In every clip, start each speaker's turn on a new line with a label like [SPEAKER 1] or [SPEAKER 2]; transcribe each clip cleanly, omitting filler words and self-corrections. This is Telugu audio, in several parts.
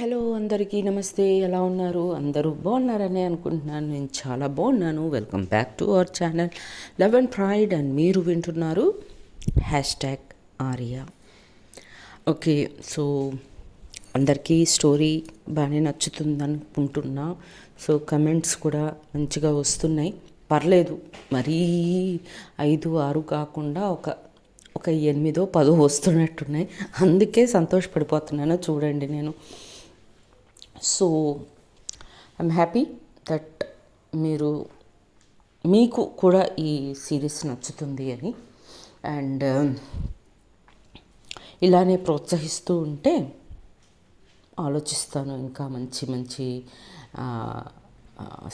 [SPEAKER 1] హలో అందరికీ నమస్తే. ఎలా ఉన్నారు? అందరూ బాగున్నారని అనుకుంటున్నాను. నేను చాలా బాగున్నాను. Welcome back to our channel love and pride. And మీరు వింటున్నారు #ఆర్య. ఓకే, సో అందరికీ స్టోరీ బాగానే నచ్చుతుంది అనుకుంటున్నా. సో కమెంట్స్ కూడా మంచిగా వస్తున్నాయి. పర్లేదు, మరీ 5-6 కాకుండా ఒక 8-10 వస్తున్నట్టున్నాయి. అందుకే సంతోషపడిపోతున్నాను. చూడండి, నేను సో ఐఎమ్ హ్యాపీ దట్ మీకు కూడా ఈ సిరీస్ నచ్చుతుంది అని. అండ్ ఇలానే ప్రోత్సహిస్తూ ఉంటే ఆలోచిస్తాను ఇంకా మంచి మంచి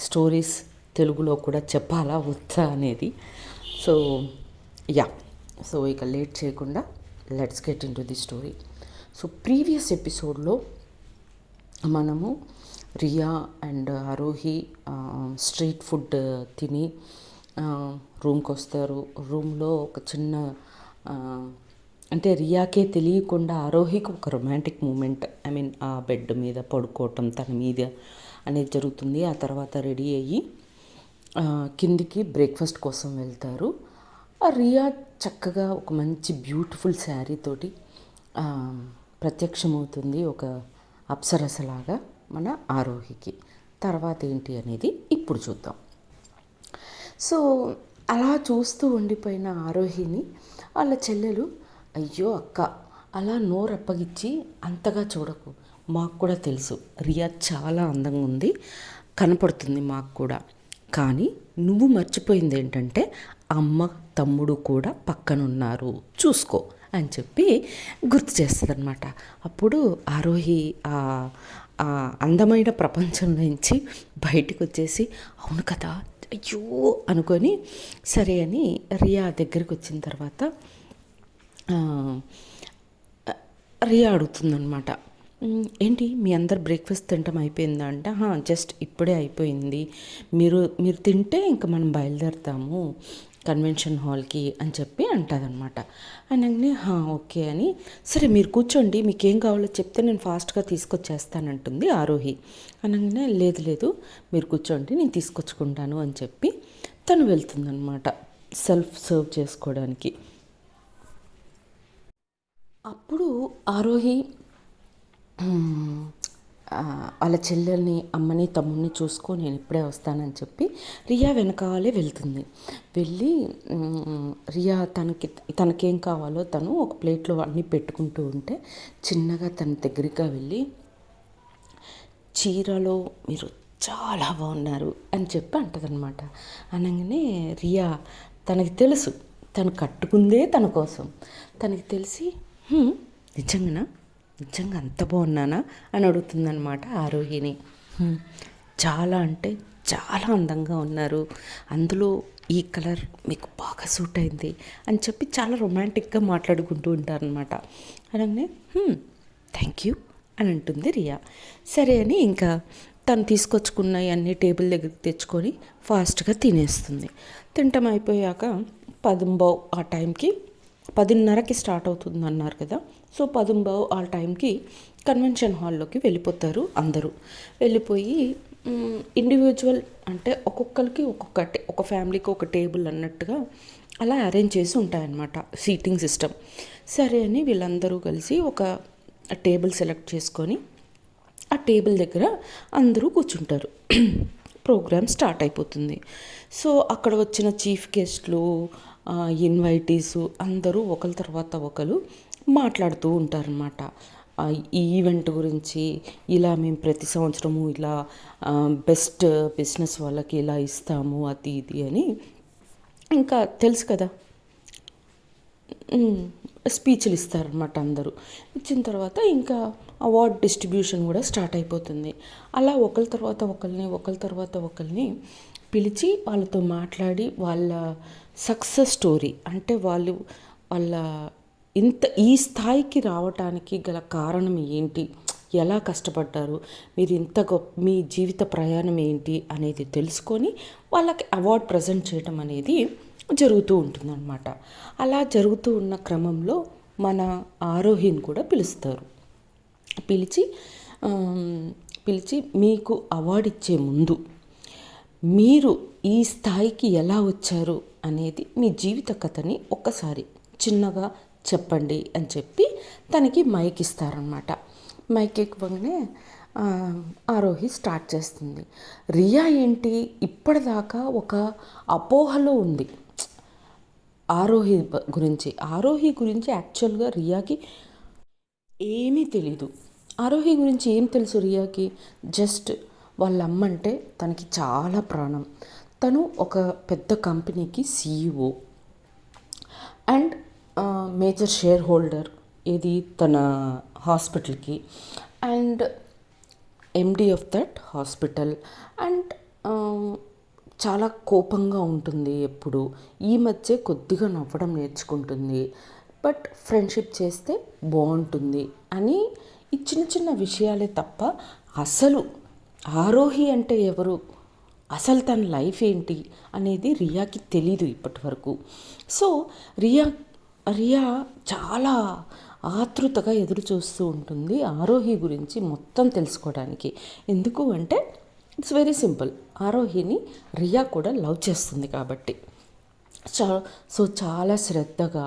[SPEAKER 1] స్టోరీస్ తెలుగులో కూడా చెప్పాలా వద్దా అనేది. సో యా, సో ఇక లేట్ చేయకుండా let's get into the story. So previous ఎపిసోడ్లో మనము Riya and Aarohi street food తిని రూమ్కి వస్తారు. రూమ్లో ఒక చిన్న అంటే రియాకే తెలియకుండా ఆరోహికి ఒక రొమాంటిక్ మూమెంట్, ఆ బెడ్ మీద పడుకోవటం తన మీద అనేది జరుగుతుంది. ఆ తర్వాత రెడీ అయ్యి కిందికి బ్రేక్ఫాస్ట్ కోసం వెళ్తారు. రియా చక్కగా ఒక మంచి బ్యూటిఫుల్ శారీ తోటి ప్రత్యక్షమవుతుంది, ఒక అప్సరసలాగా మన ఆరోహికి. తర్వాత ఏంటి అనేది ఇప్పుడు చూద్దాం. సో అలా చూస్తూ ఉండిపోయిన ఆరోహిని వాళ్ళ చెల్లెలు, అయ్యో అక్క, అలా నోరప్పగిచ్చి అంతగా చూడకు, మాకు కూడా తెలుసు రియా చాలా అందంగా ఉంది, కనపడుతుంది మాకు కూడా, కానీ నువ్వు మర్చిపోయింది ఏంటంటే అమ్మ తమ్ముడు కూడా పక్కనున్నారు, చూసుకో అని చెప్పి గుర్తు చేస్తుంది అనమాట. అప్పుడు ఆరోహి ఆ అందమైన ప్రపంచం నుంచి బయటకు వచ్చేసి, అవును కదా, అయ్యో అనుకొని సరే అని రియా దగ్గరికి వచ్చిన తర్వాత రియా అడుగుతుందనమాట, ఏంటి మీ అందరు బ్రేక్ఫాస్ట్ తినటం అయిపోయిందా అంటే, జస్ట్ ఇప్పుడే అయిపోయింది, మీరు తింటే ఇంకా మనం బయలుదేరుతాము కన్వెన్షన్ హాల్కి అని చెప్పి అంటుందన్నమాట. అనగానే ఓకే అని, సరే మీరు కూర్చోండి, మీకేం కావాలో చెప్తే నేను ఫాస్ట్గా తీసుకొచ్చేస్తానంటుంది ఆరోహి. అనగానే లేదు మీరు కూర్చోండి, నేను తీసుకొచ్చుకుంటాను అని చెప్పి తను వెళ్తుందన్నమాట సెల్ఫ్ సర్వ్ చేసుకోవడానికి. అప్పుడు ఆరోహి వాళ్ళ చెల్లెల్ని, అమ్మని తమ్ముడిని చూసుకో, నేను ఇప్పుడే వస్తానని చెప్పి రియా వెనకాలే వెళ్తుంది. వెళ్ళి రియా తనకేం కావాలో తను ఒక ప్లేట్లో అన్నీ పెట్టుకుంటూ ఉంటే చిన్నగా తన దగ్గరగా వెళ్ళి, చీరలో మీరు చాలా బాగున్నారు అని చెప్పి అంటదనమాట. అనగానే రియా, తనకి తెలుసు తను కట్టుకుందే తన కోసం, తనకి తెలిసి నిజంగా అంత బాగున్నానా అని అడుగుతుందనమాట ఆరోహిని. చాలా అంటే చాలా అందంగా ఉన్నారు, అందులో ఈ కలర్ మీకు బాగా సూట్ అయింది అని చెప్పి చాలా రొమాంటిక్గా మాట్లాడుకుంటూ ఉంటారనమాట. అనగానే థ్యాంక్ యూ అని అంటుంది రియా. సరే అని ఇంకా తను తీసుకొచ్చుకున్నవి అన్నీ టేబుల్ దగ్గరికి తెచ్చుకొని ఫాస్ట్గా తినేస్తుంది. తింటం అయిపోయాక 10:15 ఆ టైంకి, 10:30కి స్టార్ట్ అవుతుంది అన్నారు కదా, సో 10:15 ఆ టైంకి కన్వెన్షన్ హాల్లోకి వెళ్ళిపోతారు అందరూ. వెళ్ళిపోయి ఇండివిజువల్ అంటే ఒక్కొక్కరికి ఒక ఫ్యామిలీకి ఒక టేబుల్ అన్నట్టుగా అలా అరేంజ్ చేసి ఉంటాయన్నమాట సీటింగ్ సిస్టమ్. సరే అని వీళ్ళందరూ కలిసి ఒక టేబుల్ సెలెక్ట్ చేసుకొని ఆ టేబుల్ దగ్గర అందరూ కూర్చుంటారు. ప్రోగ్రామ్ స్టార్ట్ అయిపోతుంది. సో అక్కడ వచ్చిన చీఫ్ గెస్ట్లు, ఇన్వైటీసు అందరూ ఒకరి తర్వాత ఒకరు మాట్లాడుతూ ఉంటారన్నమాట. ఈ ఈవెంట్ గురించి, ఇలా మేము ప్రతి సంవత్సరము ఇలా బెస్ట్ బిజినెస్ వాళ్ళకి ఇలా ఇస్తాము అది ఇది అని, ఇంకా తెలుసు కదా, స్పీచ్లు ఇస్తారనమాట అందరూ. ఇచ్చిన తర్వాత ఇంకా అవార్డ్ డిస్ట్రిబ్యూషన్ కూడా స్టార్ట్ అయిపోతుంది. అలా ఒకరి తర్వాత ఒకరిని పిలిచి వాళ్ళతో మాట్లాడి వాళ్ళ సక్సెస్ స్టోరీ, అంటే వాళ్ళ ఈ స్థాయికి రావటానికి గల కారణం ఏంటి, ఎలా కష్టపడ్డారు, మీరు ఇంత మీ జీవిత ప్రయాణం ఏంటి అనేది తెలుసుకొని వాళ్ళకి అవార్డ్ ప్రజెంట్ చేయడం అనేది జరుగుతూ ఉంటుందన్నమాట. అలా జరుగుతూ ఉన్న క్రమంలో మన ఆరోహిని కూడా పిలుస్తారు. పిలిచి పిలిచి మీకు అవార్డు ఇచ్చే ముందు మీరు ఈ స్థాయికి ఎలా వచ్చారు అనేది మీ జీవిత కథని ఒక్కసారి చిన్నగా చెప్పండి అని చెప్పి తనకి మైక్ ఇస్తారనమాట. మైక్ ఇవ్వగానే ఆరోహి స్టార్ట్ చేస్తుంది. రియా ఏంటి ఇప్పటిదాకా ఒక అపోహలో ఉంది ఆరోహి గురించి యాక్చువల్గా రియాకి ఏమీ తెలీదు. ఆరోహి గురించి ఏం తెలుసు రియాకి? జస్ట్ వాళ్ళ అమ్మ అంటే తనకి చాలా ప్రాణం. తను ఒక పెద్ద కంపెనీకి CEO and major share holder ఇది తన హాస్పిటల్కి and MD of that hospital. And చాలా కోపంగా ఉంటుంది ఎప్పుడు. ఈ మధ్య కొద్దిగా నవ్వడం నేర్చుకుంటుంది. బట్ ఫ్రెండ్షిప్ చేస్తే బాగుంటుంది అని ఈ చిన్న చిన్న విషయాలే తప్ప అసలు ఆరోహి అంటే ఎవరు, అసలు తన లైఫ్ ఏంటి అనేది రియాకి తెలీదు ఇప్పటి వరకు. సో రియా చాలా ఆతృతగా ఎదురు చూస్తూ ఉంటుంది ఆరోహి గురించి మొత్తం తెలుసుకోవడానికి. ఎందుకు అంటే ఇట్స్ వెరీ సింపుల్, ఆరోహిని రియా కూడా లవ్ చేస్తుంది కాబట్టి. సో చాలా శ్రద్ధగా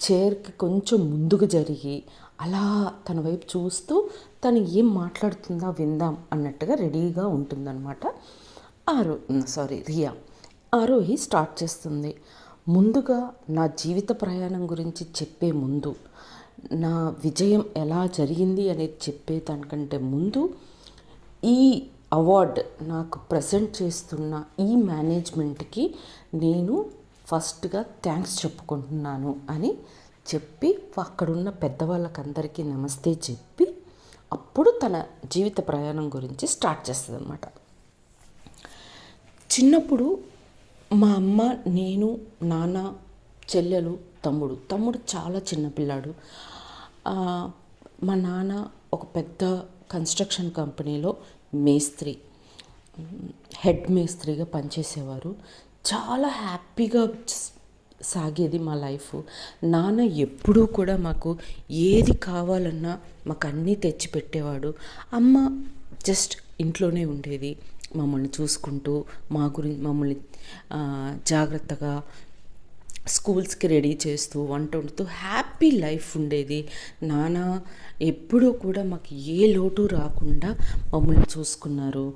[SPEAKER 1] చైర్కి కొంచెం ముందుకు జరిగి అలా తన వైపు చూస్తూ తను ఏం మాట్లాడుతుందా విందాం అన్నట్టుగా రెడీగా ఉంటుందన్నమాట. రియా. ఆరోహి స్టార్ట్ చేస్తుంది. ముందుగా నా జీవిత ప్రయాణం గురించి చెప్పే ముందు, నా విజయం ఎలా జరిగింది అనేది చెప్పేదానికంటే ముందు ఈ అవార్డ్ నాకు ప్రజెంట్ చేస్తున్న ఈ మేనేజ్మెంట్కి నేను ఫస్ట్గా థ్యాంక్స్ చెప్పుకుంటున్నాను అని చెప్పి అక్కడున్న పెద్దవాళ్ళకందరికీ నమస్తే చెప్పి అప్పుడు తన జీవిత ప్రయాణం గురించి స్టార్ట్ చేస్తుంది అన్నమాట. చిన్నప్పుడు మా అమ్మ, నేను, నాన్న, చెల్లెలు, తమ్ముడు చాలా చిన్నపిల్లాడు. మా నాన్న ఒక పెద్ద కన్స్ట్రక్షన్ కంపెనీలో హెడ్ మేస్త్రిగా పనిచేసేవారు. చాలా హ్యాపీగా సాగేది మా లైఫ్. నాన్న ఎప్పుడూ కూడా మాకు ఏది కావాలన్నా మాకు అన్నీ తెచ్చిపెట్టేవాడు. అమ్మ జస్ట్ ఇంట్లోనే ఉండేది, మమ్మల్ని చూసుకుంటూ మమ్మల్ని జాగ్రత్తగా స్కూల్స్కి రెడీ చేస్తూ వంట వండుతూ హ్యాపీ లైఫ్ ఉండేది. నాన్న ఎప్పుడూ కూడా మాకు ఏ లోటు రాకుండా మమ్మల్ని చూసుకున్నారు.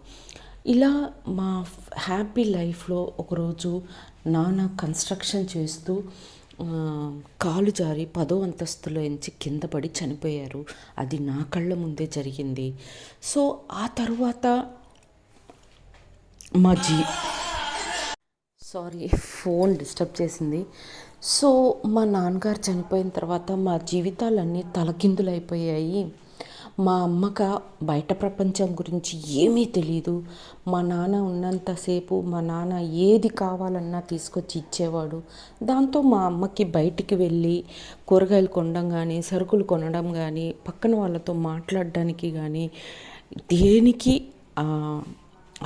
[SPEAKER 1] ఇలా మా హ్యాపీ లైఫ్లో ఒకరోజు నాన్న కన్స్ట్రక్షన్ చేస్తూ కాలు జారి 10వ అంతస్తులో నుంచి కింద పడి చనిపోయారు. అది నా కళ్ళ ముందే జరిగింది. సో ఆ తర్వాత ఫోన్ డిస్టర్బ్ చేసింది. సో మా నాన్నగారు చనిపోయిన తర్వాత మా జీవితాలన్నీ తలకిందులైపోయాయి. మా అమ్మక బయట ప్రపంచం గురించి ఏమీ తెలీదు. మా నాన్న ఉన్నంతసేపు మా నాన్న ఏది కావాలన్నా తీసుకొచ్చి ఇచ్చేవాడు. దాంతో మా అమ్మకి బయటికి వెళ్ళి కూరగాయలు కొనడం కానీ, సరుకులు కొనడం కానీ, పక్కన వాళ్ళతో మాట్లాడడానికి కానీ దేనికి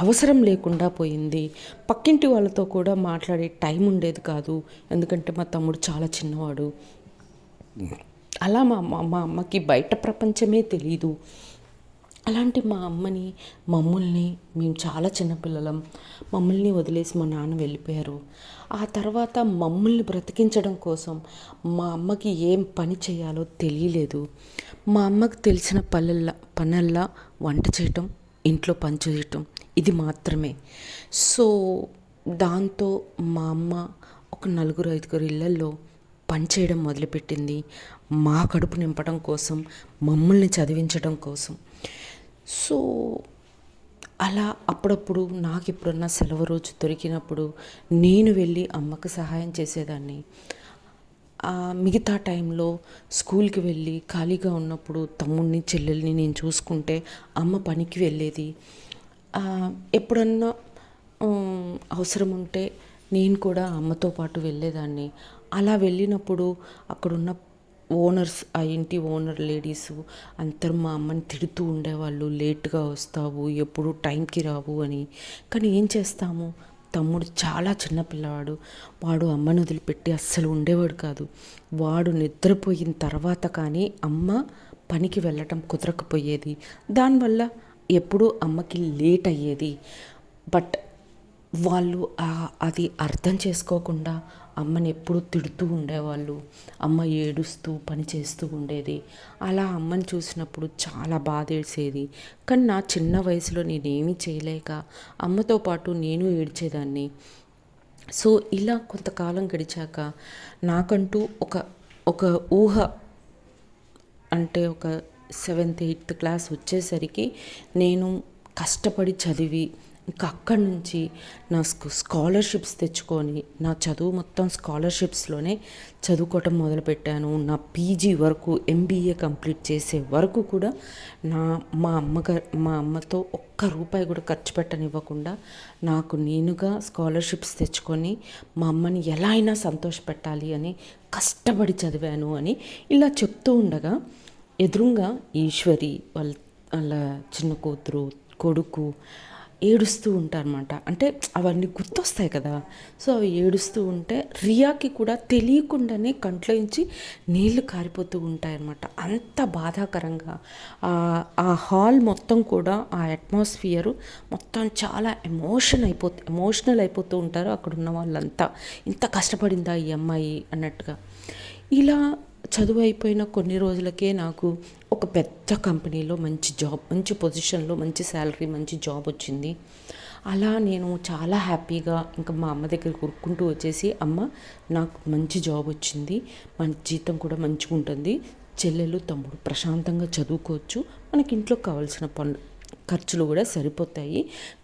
[SPEAKER 1] అవసరం లేకుండా పోయింది. పక్కింటి వాళ్ళతో కూడా మాట్లాడే టైం ఉండేది కాదు, ఎందుకంటే మా తమ్ముడు చాలా చిన్నవాడు. అలా మా అమ్మకి బయట ప్రపంచమే తెలీదు. అలాంటి మమ్మల్ని మేము చాలా చిన్నపిల్లలం, మమ్మల్ని వదిలేసి మా నాన్న వెళ్ళిపోయారు. ఆ తర్వాత మమ్మల్ని బ్రతికించడం కోసం మా అమ్మకి ఏం పని చేయాలో తెలియలేదు. మా అమ్మకి తెలిసిన పనల్లా వంట చేయటం, ఇంట్లో పని చేయటం, ఇది మాత్రమే. సో దాంతో మా అమ్మ ఒక 4-5 ఇళ్లల్లో పనిచేయడం మొదలుపెట్టింది. మా కడుపు నింపడం కోసం, మమ్మల్ని చదివించడం కోసం. సో అలా అప్పుడప్పుడు నాకు ఎప్పుడన్నా సెలవు రోజు దొరికినప్పుడు నేను వెళ్ళి అమ్మకు సహాయం చేసేదాన్ని. మిగతా టైంలో స్కూల్కి వెళ్ళి ఖాళీగా ఉన్నప్పుడు తమ్ముడిని, చెల్లెల్ని నేను చూసుకుంటే అమ్మ పనికి వెళ్ళేది. ఎప్పుడన్నా అవసరం ఉంటే నేను కూడా అమ్మతో పాటు వెళ్ళేదాన్ని. అలా వెళ్ళినప్పుడు అక్కడున్న ఓనర్స్, ఆ ఇంటి ఓనర్ లేడీసు అందరూ మా అమ్మని తిడుతూ ఉండేవాళ్ళు, లేట్గా వస్తావు, ఎప్పుడు టైంకి రావు అని. కానీ ఏం చేస్తాము, తమ్ముడు చాలా చిన్నపిల్లవాడు, వాడు అమ్మని వదిలిపెట్టి అస్సలు ఉండేవాడు కాదు. వాడు నిద్రపోయిన తర్వాత కానీ అమ్మ పనికి వెళ్ళటం కుదరకపోయేది. దానివల్ల ఎప్పుడూ అమ్మకి లేట్ అయ్యేది. బట్ వాళ్ళు అది అర్థం చేసుకోకుండా అమ్మని ఎప్పుడూ తిడుతూ ఉండేవాళ్ళు. అమ్మ ఏడుస్తూ పని చేస్తూ ఉండేది. అలా అమ్మని చూసినప్పుడు చాలా బాధేసేది. కానీ నా చిన్న వయసులో నేనేమీ చేయలేక అమ్మతో పాటు నేను ఏడ్చేదాన్ని. సో ఇలా కొంతకాలం గడిచాక నాకంటూ ఒక ఒక ఊహ, అంటే ఒక 7th 8th క్లాస్ వచ్చేసరికి నేను కష్టపడి చదివి ఇంకా అక్కడి నుంచి నా స్కాలర్షిప్స్ తెచ్చుకొని నా చదువు మొత్తం స్కాలర్షిప్స్లోనే చదువుకోవటం మొదలుపెట్టాను. నా పీజీ వరకు ఎంబీఏ కంప్లీట్ చేసే వరకు కూడా మా అమ్మతో ఒక్క రూపాయి కూడా ఖర్చు పెట్టనివ్వకుండా నాకు నేనుగా స్కాలర్షిప్స్ తెచ్చుకొని మా అమ్మని ఎలా అయినా సంతోషపెట్టాలి అని కష్టపడి చదివాను అని ఇలా చెప్తూ ఉండగా ఎదురుగా ఈశ్వరి వాళ్ళ చిన్న కూతురు కొడుకు ఏడుస్తూ ఉంటారన్నమాట. అంటే అవన్నీ గుర్తొస్తాయి కదా. సో అవి ఏడుస్తూ ఉంటే రియాకి కూడా తెలియకుండానే కంట్లో నుంచి నీళ్లు కారిపోతూ ఉంటాయన్నమాట. అంత బాధాకరంగా ఆ హాల్ మొత్తం కూడా ఆ అట్మాస్ఫియరు మొత్తం చాలా ఎమోషనల్ అయిపోతూ ఉంటారు అక్కడ ఉన్న వాళ్ళంతా. ఇంత కష్టపడిందా ఈ అమ్మాయి అన్నట్టుగా. ఇలా చదువు అయిపోయిన కొన్ని రోజులకే నాకు ఒక పెద్ద కంపెనీలో మంచి జాబ్, మంచి పొజిషన్లో, మంచి శాలరీ, మంచి జాబ్ వచ్చింది. అలా నేను చాలా హ్యాపీగా ఇంకా మా అమ్మ దగ్గర కొరుక్కుంటూ వచ్చేసి, అమ్మ నాకు మంచి జాబ్ వచ్చింది, మన జీతం కూడా మంచిగా ఉంటుంది, చెల్లెలు తమ్ముడు ప్రశాంతంగా చదువుకోవచ్చు, మనకి ఇంట్లో కావాల్సిన ఖర్చులు కూడా సరిపోతాయి,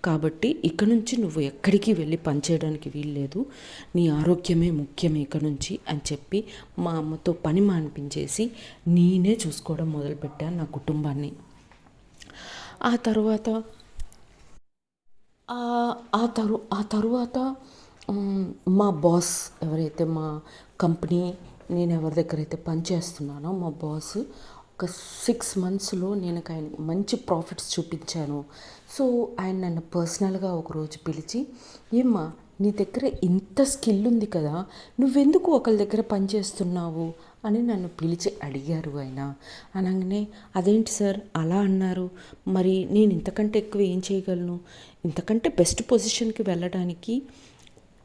[SPEAKER 1] కాబట్టి ఇక నుంచి నువ్వు ఎక్కడికి వెళ్ళి పనిచేయడానికి వీల్లేదు, నీ ఆరోగ్యమే ముఖ్యం ఇక నుంచి అని చెప్పి మా అమ్మతో పని మానిపించేసి నేనే చూసుకోవడం మొదలుపెట్టాను నా కుటుంబాన్ని. ఆ తర్వాత ఆ తరువాత మా బాస్ ఎవరైతే మా కంపెనీ నేను ఎవరి దగ్గర అయితే పనిచేస్తున్నానో మా బాస్ ఒక 6 monthsలో నేను ఆయన మంచి ప్రాఫిట్స్ చూపించాను. సో ఆయన నన్ను పర్సనల్గా ఒకరోజు పిలిచి, ఏమ్మా నీ దగ్గర ఇంత స్కిల్ ఉంది కదా, నువ్వెందుకు ఒకరి దగ్గర పనిచేస్తున్నావు అని నన్ను పిలిచి అడిగారు ఆయన. అనగానే అదేంటి సార్ అలా అన్నారు, మరి నేను ఇంతకంటే ఎక్కువ ఏం చేయగలను, ఇంతకంటే బెస్ట్ పొజిషన్కి వెళ్ళడానికి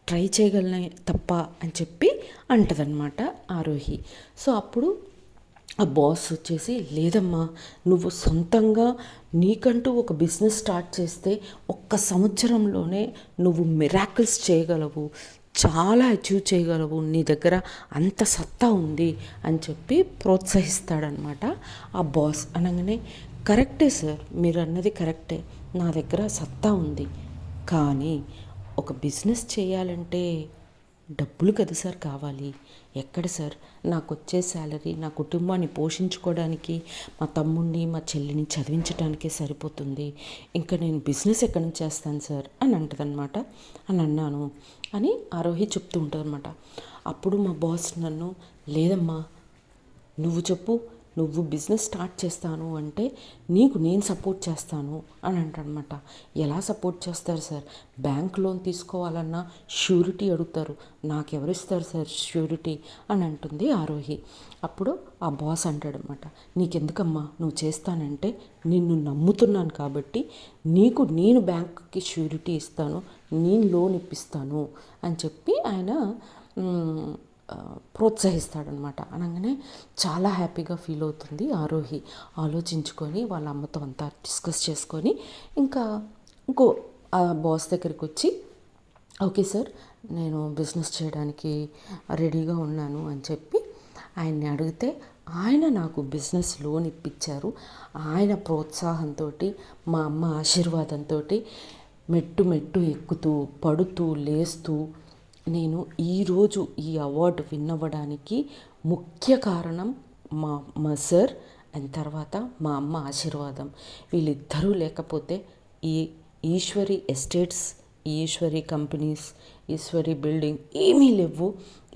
[SPEAKER 1] ట్రై చేయగలనే తప్ప అని చెప్పి అంటదనమాట ఆరోహి. సో అప్పుడు ఆ బాస్ వచ్చేసి, లేదమ్మా నువ్వు సొంతంగా నీకంటూ ఒక బిజినెస్ స్టార్ట్ చేస్తే 1 సంవత్సరంలోనే నువ్వు మిరాకిల్స్ చేయగలవు, చాలా అచీవ్ చేయగలవు, నీ దగ్గర అంత సత్తా ఉంది అని చెప్పి ప్రోత్సహిస్తాడనమాట ఆ బాస్. అనగానే కరెక్టే సార్, మీరు అన్నది కరెక్టే, నా దగ్గర సత్తా ఉంది, కానీ ఒక బిజినెస్ చేయాలంటే డబ్బులు కదా సార్ కావాలి, ఎక్కడ సార్ నాకు వచ్చే శాలరీ నా కుటుంబాన్ని పోషించుకోవడానికి, మా తమ్ముడిని మా చెల్లిని చదివించడానికే సరిపోతుంది, ఇంకా నేను బిజినెస్ ఎక్కడి నుంచి చేస్తాను సార్ అని అంటదనమాట. అని అన్నాను అని ఆరోహి చెప్తూ ఉంటుందన్నమాట. అప్పుడు మా బాస్ నన్ను, లేదమ్మా నువ్వు చెప్పు, నువ్వు బిజినెస్ స్టార్ట్ చేస్తాను అంటే నీకు నేను సపోర్ట్ చేస్తాను అని అంటాడనమాట. ఎలా సపోర్ట్ చేస్తారు సార్, బ్యాంక్ లోన్ తీసుకోవాలన్నా ష్యూరిటీ అడుగుతారు, నాకెవరు ఇస్తారు సార్ ష్యూరిటీ అని అంటుంది ఆరోహి. అప్పుడు ఆ బాస్ అంటాడనమాట, నీకెందుకమ్మా, నువ్వు చేస్తానంటే నిన్ను నమ్ముతున్నాను కాబట్టి నేను బ్యాంక్కి ష్యూరిటీ ఇస్తాను, నేను లోన్ ఇప్పిస్తాను అని చెప్పి ఆయన ప్రోత్సహిస్తాడనమాట. అనగానే చాలా హ్యాపీగా ఫీల్ అవుతుంది ఆరోహి. ఆలోచించుకొని వాళ్ళ అమ్మతో అంతా డిస్కస్ చేసుకొని ఇంకా ఆ బాస్ దగ్గరికి వచ్చి, ఓకే సార్ నేను బిజినెస్ చేయడానికి రెడీగా ఉన్నాను అని చెప్పి ఆయన్ని అడిగితే ఆయన నాకు బిజినెస్ లోన్ ఇప్పించారు. ఆయన ప్రోత్సాహంతో, మా అమ్మ ఆశీర్వాదంతో మెట్టు ఎక్కుతూ పడుతూ లేస్తూ నేను ఈరోజు ఈ అవార్డు విన్ అవ్వడానికి ముఖ్య కారణం మా సార్ అండ్ తర్వాత మా అమ్మ ఆశీర్వాదం. వీళ్ళిద్దరూ లేకపోతే ఈ Eshwari estates, Eshwari companies, Eshwari building ఏమీ లేవు.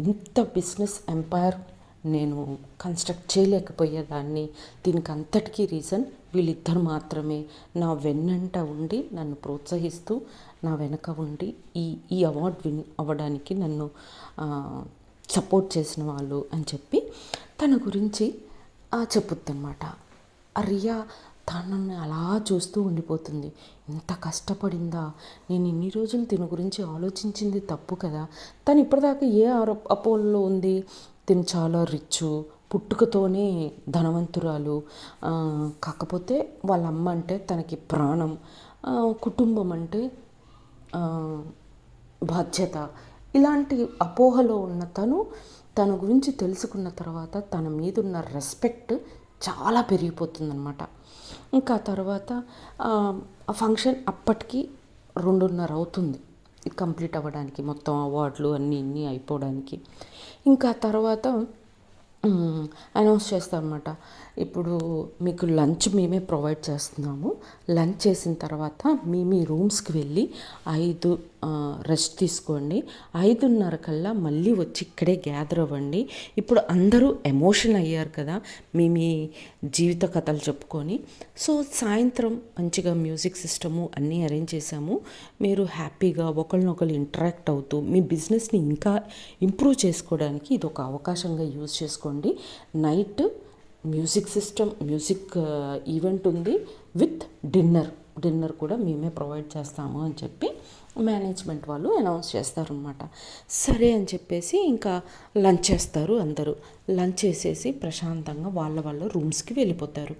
[SPEAKER 1] ఇంత బిజినెస్ ఎంపైర్ నేను కన్స్ట్రక్ట్ చేయలేకపోయేదాన్ని. దీనికి అంతటికీ రీజన్ వీళ్ళిద్దరు మాత్రమే. నా వెన్నంట ఉండి నన్ను ప్రోత్సహిస్తూ నా వెనక ఉండి ఈ అవార్డు విన్ అవ్వడానికి నన్ను సపోర్ట్ చేసిన వాళ్ళు అని చెప్పి తన గురించి చెప్పుద్దనమాట. రియా తనని అలా చూస్తూ ఉండిపోతుంది. ఇంత కష్టపడిందా, నేను ఇన్ని రోజులు తిన గురించి ఆలోచించింది తప్పు కదా. తను ఇప్పటిదాకా ఏ అపోలో ఉంది, తిను చాలా రిచ్, పుట్టుకతోనే ధనవంతురాలు. కాకపోతే వాళ్ళ అమ్మ అంటే తనకి ప్రాణం, కుటుంబం అంటే బాధ్యత. ఇలాంటి అపోహలో ఉన్న తన గురించి తెలుసుకున్న తర్వాత తన మీద ఉన్న రెస్పెక్ట్ చాలా పెరిగిపోతుందన్నమాట. ఇంకా తర్వాత ఆ ఫంక్షన్ అప్పటికి 2:30 అవుతుంది కంప్లీట్ అవ్వడానికి, మొత్తం అవార్డులు అన్నీ ఇన్ని అయిపోవడానికి. ఇంకా తర్వాత అనౌన్స్ చేస్తారన్నమాట, ఇప్పుడు మీకు లంచ్ మేమే ప్రొవైడ్ చేస్తున్నాము. లంచ్ చేసిన తర్వాత మీ రూమ్స్కి వెళ్ళి 5 రెస్ట్ తీసుకోండి, 5:30 కల్లా మళ్ళీ వచ్చి ఇక్కడే గ్యాదర్ అవ్వండి. ఇప్పుడు అందరూ ఎమోషన్ అయ్యారు కదా మీ జీవిత కథలు చెప్పుకొని. సో సాయంత్రం మంచిగా మ్యూజిక్ సిస్టము అన్నీ అరేంజ్ చేశాము. మీరు హ్యాపీగా ఒకరినొకరు ఇంటరాక్ట్ అవుతూ మీ బిజినెస్ని ఇంకా ఇంప్రూవ్ చేసుకోవడానికి ఇది ఒక అవకాశంగా యూజ్ చేసుకోండి. నైట్ మ్యూజిక్ ఈవెంట్ ఉంది విత్ డిన్నర్ కూడా మేమే ప్రొవైడ్ చేస్తాము అని చెప్పి మేనేజ్మెంట్ వాళ్ళు అనౌన్స్ చేస్తారనమాట. సరే అని చెప్పేసి ఇంకా లంచ్ చేస్తారు. అందరూ లంచ్ చేసేసి ప్రశాంతంగా వాళ్ళ రూమ్స్కి వెళ్ళిపోతారు.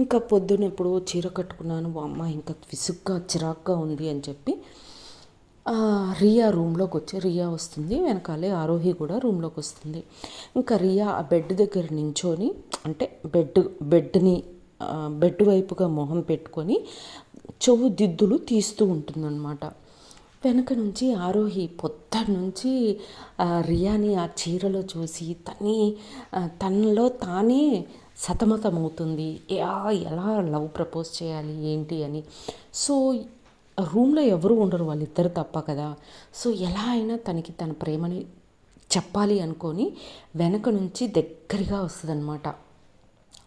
[SPEAKER 1] ఇంకా పొద్దున్న ఎప్పుడో చీర కట్టుకున్నాను, అమ్మ ఇంకా విసుగ్గా చిరాగ్గా ఉంది అని చెప్పి రియా రూమ్లోకి వచ్చి, రియా వస్తుంది వెనకాలే ఆరోహి కూడా రూమ్లోకి వస్తుంది. ఇంకా రియా ఆ బెడ్ దగ్గర నించొని, అంటే బెడ్ వైపుగా మొహం పెట్టుకొని చెవు దిద్దులు తీస్తూ ఉంటుందన్నమాట. వెనక నుంచి ఆరోహి పొద్దున్న నుంచి రియాని ఆ చీరలో చూసి తనలో తానే సతమతమవుతుంది, ఎలా లవ్ ప్రపోజ్ చేయాలి ఏంటి అని. సో రూమ్లో ఎవరు ఉండరు, వాళ్ళిద్దరు తప్ప కదా. సో ఎలా అయినా తన ప్రేమని చెప్పాలి అనుకొని వెనక నుంచి దగ్గరగా వస్తుందన్నమాట.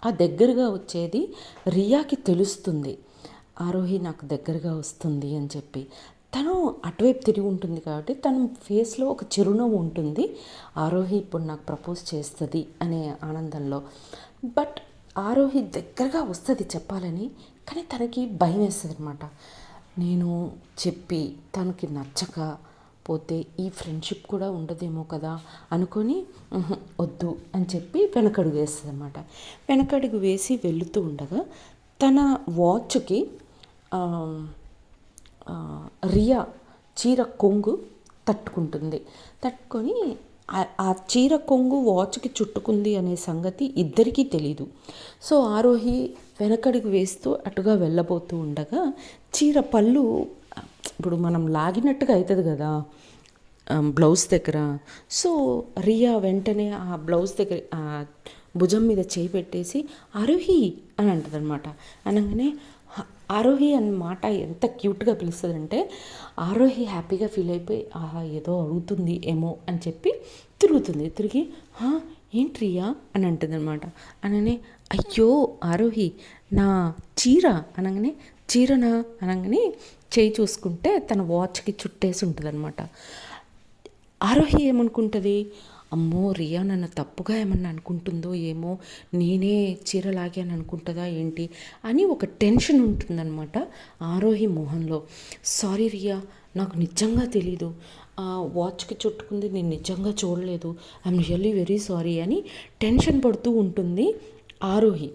[SPEAKER 1] ఆ దగ్గరగా వచ్చేది రియాకి తెలుస్తుంది, ఆరోహి నాకు దగ్గరగా వస్తుంది అని చెప్పి. తను అటువైపు తిరిగి ఉంటుంది కాబట్టి తన ఫేస్లో ఒక చిరునవ్వు ఉంటుంది, ఆరోహి ఇప్పుడు నాకు ప్రపోజ్ చేస్తుంది అనే ఆనందంలో. బట్ ఆరోహి దగ్గరగా వస్తుంది చెప్పాలని, కానీ తనకి భయం వేస్తుంది అనమాట. నేను చెప్పి తనకి నచ్చకపోతే ఈ ఫ్రెండ్షిప్ కూడా ఉండదేమో కదా అనుకొని వద్దు అని చెప్పి వెనకడుగు వేస్తుంది అనమాట. వెనకడుగు వేసి వెళుతూ ఉండగా తన వాచ్కి రియా చీర కొంగు తట్టుకొని ఆ చీర కొంగు వాచ్కి చుట్టుకుంది అనే సంగతి ఇద్దరికీ తెలీదు. సో ఆరోహి వెనకడుగు వేస్తూ అటుగా వెళ్ళబోతూ ఉండగా చీర పళ్ళు ఇప్పుడు మనం లాగినట్టుగా అవుతుంది కదా బ్లౌజ్ దగ్గర. సో రియా వెంటనే ఆ బ్లౌజ్ దగ్గర భుజం మీద చేయి పెట్టేసి ఆరోహి అని అంటుంది అనమాట. అనగానే ఆరోహి అన్న మాట ఎంత క్యూట్గా పిలుస్తుందంటే ఆరోహి హ్యాపీగా ఫీల్ అయిపోయి ఏదో అడుగుతుంది ఏమో అని చెప్పి తిరిగి ఏంటి రియా అని అంటుంది అనమాట. అనగానే అయ్యో ఆరోహి నా చీర అనగానే చీరనా అనగానే చేయి చూసుకుంటే తన వాచ్కి చుట్టేసి ఉంటుంది అనమాట. ఆరోహి ఏమనుకుంటుంది, అమ్మో రియా నన్ను తప్పుగా ఏమన్నా అనుకుంటుందో ఏమో, నేనే చీరలాగే అని అనుకుంటుందా ఏంటి అని ఒక టెన్షన్ ఉంటుందన్నమాట ఆరోహి మొహంలో. సారీ రియా, నాకు నిజంగా తెలీదు, వాచ్కి చుట్టుకుంది నేను నిజంగా చూడలేదు, ఐఎమ్ రియల్లీ వెరీ సారీ అని టెన్షన్ పడుతూ ఉంటుంది ఆరోహి.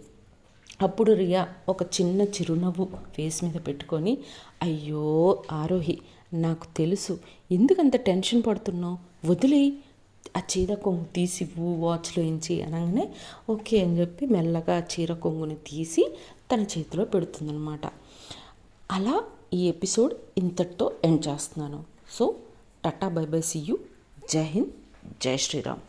[SPEAKER 1] అప్పుడు రియా ఒక చిన్న చిరునవ్వు ఫేస్ మీద పెట్టుకొని, అయ్యో ఆరోహి నాకు తెలుసు ఎందుకంత టెన్షన్ పడుతున్నావు, వదిలేయి, ఆ చీర కొంగు తీసి వాచ్లో ఇంచి అనగానే ఓకే అని చెప్పి మెల్లగా ఆ చీర కొంగుని తీసి తన చేతిలో పెడుతుందనమాట. అలా ఈ ఎపిసోడ్ ఇంతటితో ఎండ్ చేస్తున్నాను. So tata bye bye, see you, Jai Hind, జై శ్రీరామ్.